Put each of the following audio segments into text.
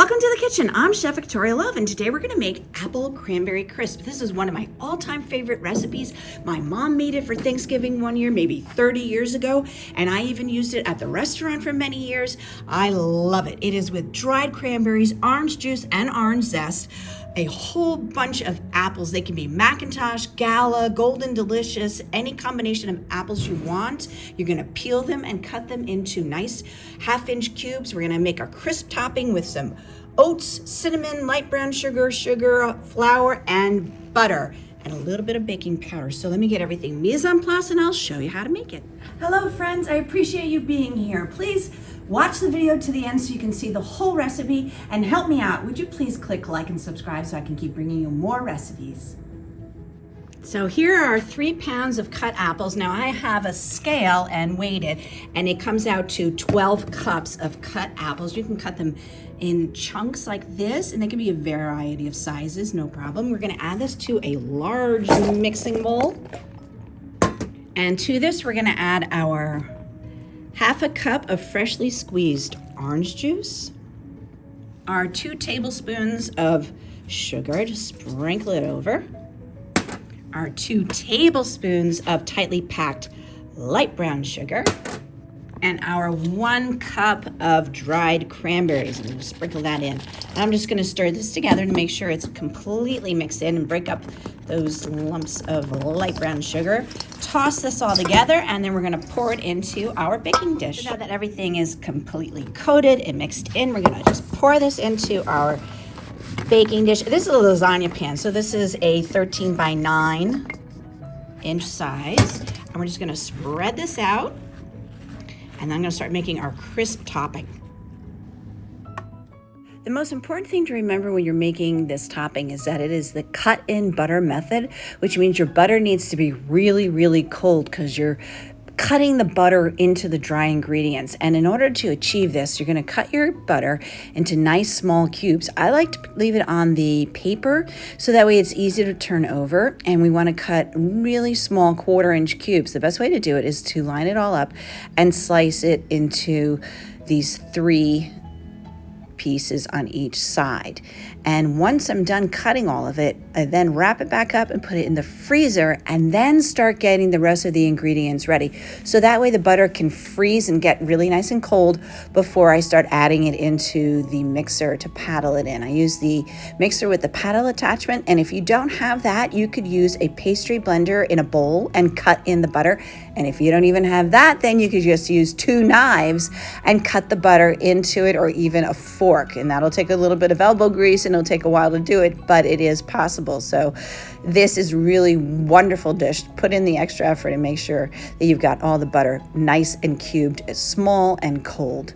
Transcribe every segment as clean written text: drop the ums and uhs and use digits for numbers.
Welcome to the kitchen. I'm Chef Victoria Love, and today we're going to make apple cranberry crisp. This is one of my all-time favorite recipes. My mom made it for Thanksgiving one year, maybe 30 years ago, and I even used it at the restaurant for many years. I love it. It is with dried cranberries, orange juice, and orange zest. A whole bunch of apples. They can be McIntosh, Gala, Golden Delicious, any combination of apples you want. You're gonna peel them and cut them into nice half-inch cubes. We're gonna make a crisp topping with some oats, cinnamon, light brown sugar, flour, and butter, and a little bit of baking powder. So let me get everything mise en place and I'll show you how to make it. Hello friends, I appreciate you being here. Please watch the video to the end so you can see the whole recipe and help me out. Would you please click like and subscribe so I can keep bringing you more recipes? So here are 3 pounds of cut apples. Now I have a scale and weighed it, and it comes out to 12 cups of cut apples. You can cut them in chunks like this, and they can be a variety of sizes, no problem. We're gonna add this to a large mixing bowl. And to this, we're gonna add our half a cup of freshly squeezed orange juice, our 2 tablespoons of sugar, just sprinkle it over, our 2 tablespoons of tightly packed light brown sugar, and our 1 cup of dried cranberries. I'm gonna sprinkle that in. And I'm just gonna stir this together to make sure it's completely mixed in and break up those lumps of light brown sugar. Toss this all together, and then we're gonna pour it into our baking dish. So now that everything is completely coated and mixed in, we're gonna just pour this into our baking dish. This is a lasagna pan, so this is a 13 by 9 inch size. And we're just gonna spread this out, and then I'm gonna start making our crisp topping. The most important thing to remember when you're making this topping is that it is the cut-in butter method, which means your butter needs to be really, really cold because you're cutting the butter into the dry ingredients. And in order to achieve this, you're gonna cut your butter into nice small cubes. I like to leave it on the paper so that way it's easy to turn over, and we wanna cut really small 1/4-inch cubes. The best way to do it is to line it all up and slice it into these 3 pieces on each side. And once I'm done cutting all of it, I then wrap it back up and put it in the freezer, and then start getting the rest of the ingredients ready. So that way the butter can freeze and get really nice and cold before I start adding it into the mixer to paddle it in. I use the mixer with the paddle attachment, and if you don't have that, you could use a pastry blender in a bowl and cut in the butter. And if you don't even have that, then you could just use 2 knives and cut the butter into it, or even a fork. And that'll take a little bit of elbow grease, and it'll take a while to do it, but it is possible. So this is really wonderful dish. Put in the extra effort and make sure that you've got all the butter nice and cubed, small and cold.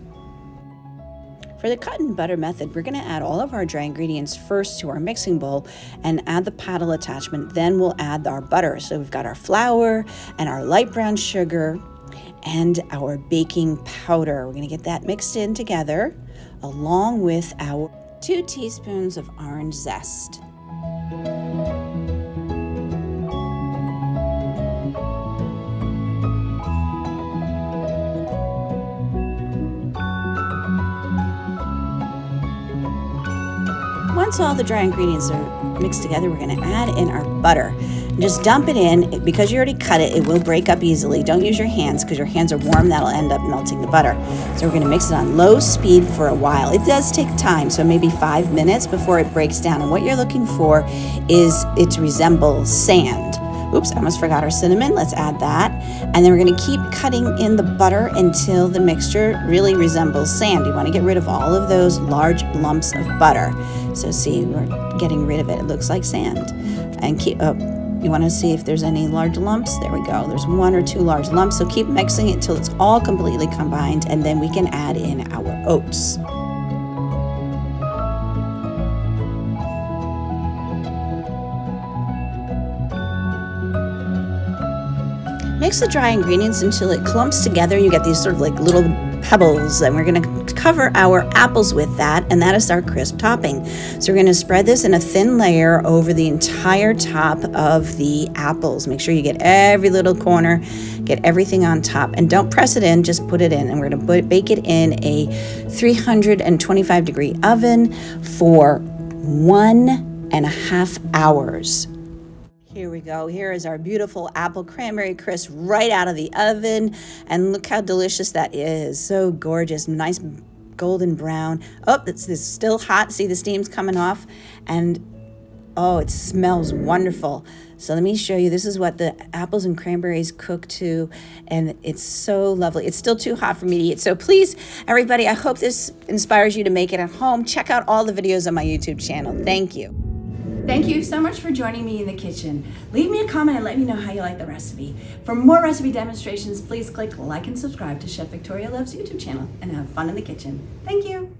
For the cut and butter method, we're gonna add all of our dry ingredients first to our mixing bowl and add the paddle attachment. Then we'll add our butter. So we've got our flour and our light brown sugar and our baking powder. We're gonna get that mixed in together along with our 2 teaspoons of orange zest. Once all the dry ingredients are mixed together, we're gonna add in our butter. And just dump it in. Because you already cut it, it will break up easily. Don't use your hands because your hands are warm. That'll end up melting the butter. So we're gonna mix it on low speed for a while. It does take time, so maybe 5 minutes before it breaks down. And what you're looking for is it to resemble sand. Oops, I almost forgot our cinnamon. Let's add that. And then we're gonna keep cutting in the butter until the mixture really resembles sand. You wanna get rid of all of those large lumps of butter. So see, we're getting rid of it. It looks like sand. And keep, you wanna see if there's any large lumps? There we go. There's 1 or 2 large lumps. So keep mixing it until it's all completely combined, and then we can add in our oats. Mix the dry ingredients until it clumps together. You get these sort of like little pebbles, and we're going to cover our apples with that, and that is our crisp topping. So we're going to spread this in a thin layer over the entire top of the apples. Make sure you get every little corner, get everything on top, and don't press it in, just put it in. And we're going to bake it in a 325-degree oven for 1.5 hours. Here we go. Here is our beautiful apple cranberry crisp right out of the oven. And look how delicious that is. So gorgeous. Nice golden brown. Oh, it's still hot. See the steam's coming off. And oh, it smells wonderful. So let me show you. This is what the apples and cranberries cook to. And it's so lovely. It's still too hot for me to eat. So please, everybody, I hope this inspires you to make it at home. Check out all the videos on my YouTube channel. Thank you. Thank you so much for joining me in the kitchen. Leave me a comment and let me know how you like the recipe. For more recipe demonstrations, please click like and subscribe to Chef Victoria Loves YouTube channel and have fun in the kitchen. Thank you.